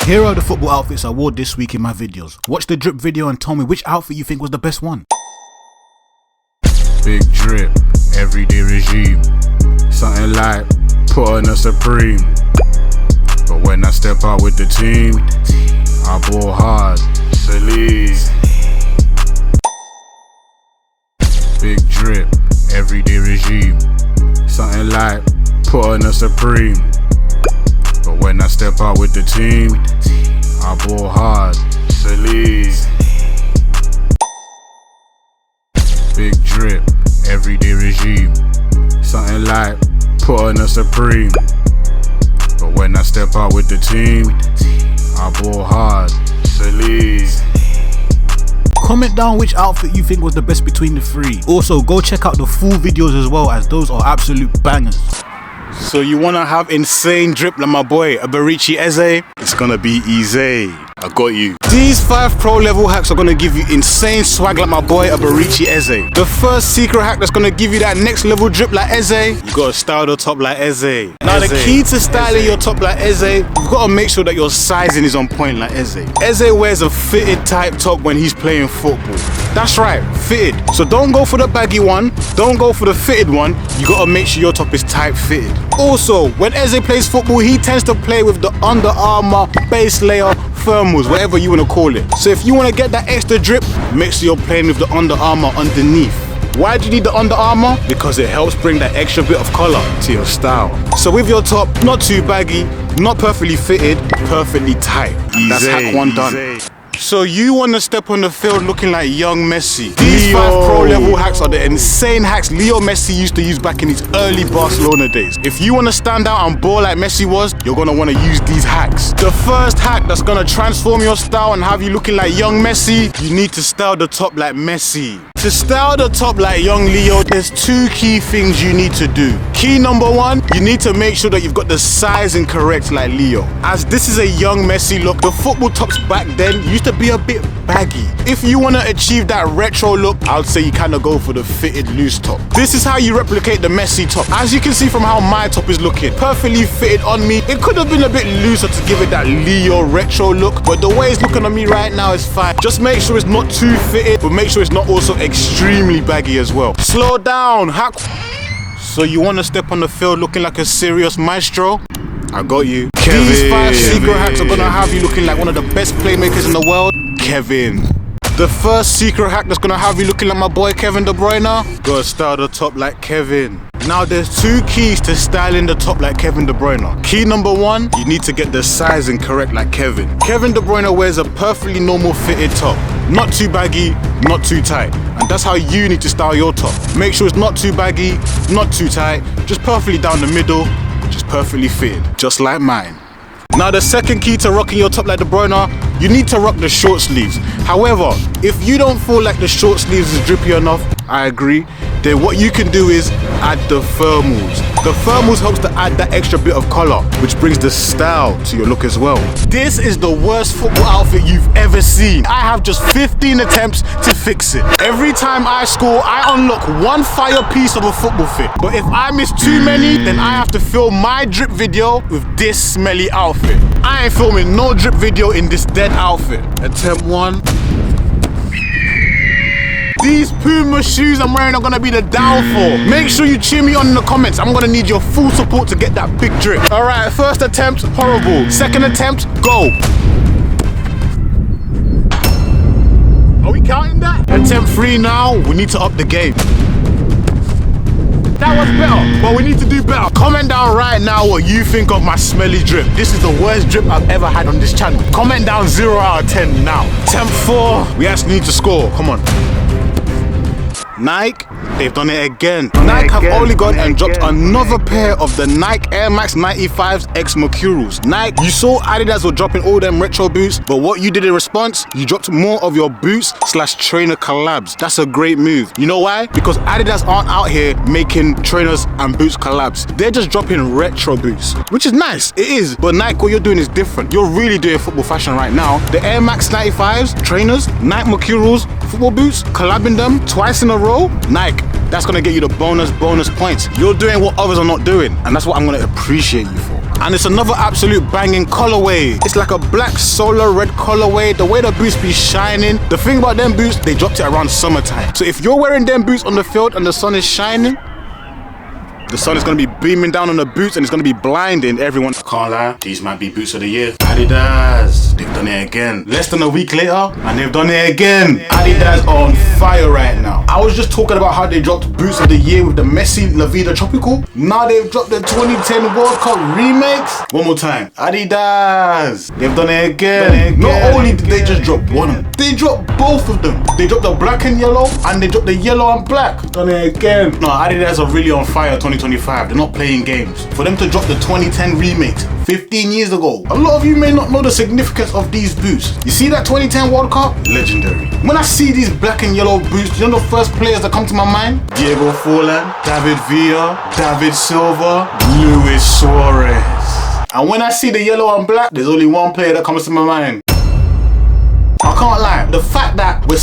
Here are the football outfits I wore this week in my videos. Watch the drip video and tell me which outfit you think was the best one. Big drip, everyday regime. Something like put on a Supreme. But when I step out with the team, I ball hard, Celine. Big drip, everyday regime. Something like put on a Supreme. But when I step out with the team, I ball hard, Celine. Big drip, everyday regime. Something like put on a Supreme. But when I step out with the team, I ball hard, Celine. Comment down which outfit you think was the best between the three. Also, go check out the full videos as well, as those are absolute bangers. So you wanna have insane drip like my boy Eberechi Eze? It's gonna be easy. I got you. These 5 pro level hacks are gonna give you insane swag like my boy Eberechi Eze. The first secret hack that's gonna give you that next level drip like Eze, you gotta style the top like Eze. Now the key to styling your top like Eze, you've gotta make sure that your sizing is on point like Eze. Eze wears a fitted type top when he's playing football. That's right, fitted. So don't go for the baggy one, don't go for the fitted one, you gotta make sure your top is tight fitted. Also, when Eze plays football, he tends to play with the Under Armour base layer thermals, whatever you want to call it. So if you want to get that extra drip, make sure you're playing with the Under Armour underneath. Why do you need the Under Armour? Because it helps bring that extra bit of colour to your style. So with your top, not too baggy, not perfectly fitted, perfectly tight. Easy. That's hack 1 done. Easy. So you want to step on the field looking like young Messi. These 5 pro level hacks are the insane hacks Leo Messi used to use back in his early Barcelona days. If you want to stand out and ball like Messi was, you're going to want to use these hacks. The first hack that's going to transform your style and have you looking like young Messi, you need to style the top like Messi. To style the top like young Leo, there's 2 key things you need to do. Key number 1, you need to make sure that you've got the sizing correct like Leo. As this is a young Messi look, the football tops back then used to be a bit baggy. If you want to achieve that retro look, I'd say you kind of go for the fitted loose top. This is how you replicate the Messi top. As you can see from how my top is looking, perfectly fitted on me. It could have been a bit looser to give it that Leo retro look, but the way it's looking on me right now is fine. Just make sure it's not too fitted, but make sure it's not also extremely baggy as well. Slow down, hack. So you want to step on the field looking like a serious maestro? I got you. Kevin. These 5 secret hacks are gonna have you looking like one of the best playmakers in the world, Kevin. The first secret hack that's gonna have you looking like my boy Kevin De Bruyne, gotta style the top like Kevin. Now there's 2 keys to styling the top like Kevin De Bruyne. Key number 1, you need to get the sizing correct like Kevin. Kevin De Bruyne wears a perfectly normal fitted top. Not too baggy, not too tight. And that's how you need to style your top. Make sure it's not too baggy, not too tight, just perfectly down the middle, just perfectly fitted, just like mine. Now the second key to rocking your top like De Bruyne, you need to rock the short sleeves. However, if you don't feel like the short sleeves is drippy enough, I agree, then what you can do is add the thermals. The thermals helps to add that extra bit of color, which brings the style to your look as well. This is the worst football outfit you've ever seen. I have just 15 attempts to fix it. Every time I score, I unlock 1 fire piece of a football fit. But if I miss too many, then I have to film my drip video with this smelly outfit. I ain't filming no drip video in this dead outfit. Attempt 1. These Puma shoes I'm wearing are gonna be the downfall. Make sure you cheer me on in the comments. I'm gonna need your full support to get that big drip. Alright, first attempt, horrible. Second attempt, go. Are we counting that? Attempt 3 now, we need to up the game. That was better, but we need to do better. Comment down right now what you think of my smelly drip. This is the worst drip I've ever had on this channel. Comment down 0 out of 10 now. Attempt 4, we actually need to score, come on. Nike, they've done it again. Nike have only gone and dropped another pair of the Nike Air Max 95s X Mercurials. Nike, you saw Adidas were dropping all them retro boots, but what you did in response, you dropped more of your boots / trainer collabs. That's a great move. You know why? Because Adidas aren't out here making trainers and boots collabs. They're just dropping retro boots, which is nice. It is, but Nike, what you're doing is different. You're really doing football fashion right now. The Air Max 95s, trainers, Nike Mercurials, football boots, collabing them twice in a row. Nike, that's gonna get you the bonus points. You're doing what others are not doing, and that's what I'm gonna appreciate you for. And it's another absolute banging colorway. It's like a black solar red colorway. The way the boots be shining. The thing about them boots, they dropped it around summertime. So if you're wearing them boots on the field and the sun is shining, the sun is going to be beaming down on the boots and it's going to be blinding everyone. I can't lie, these might be boots of the year. Adidas, they've done it again. Less than a week later, and they've done it again. Adidas are on fire right now. I was just talking about how they dropped boots of the year with the Messi La Vida Tropical. Now they've dropped the 2010 World Cup remix. One more time. Adidas, they've done it again. Not only did they just drop one, they dropped both of them. They dropped the black and yellow, and they dropped the yellow and black. Done it again. No, Adidas are really on fire 2025. They're not playing games. For them to drop the 2010 remix 15 years ago, a lot of you may not know the significance of these boots. You see that 2010 World Cup? Legendary. When I see these black and yellow boots, you know the first players that come to my mind? Diego Forlan, David Villa, David Silva, Luis Suarez. And when I see the yellow and black, there's only one player that comes to my mind. I can't lie, the fact that we're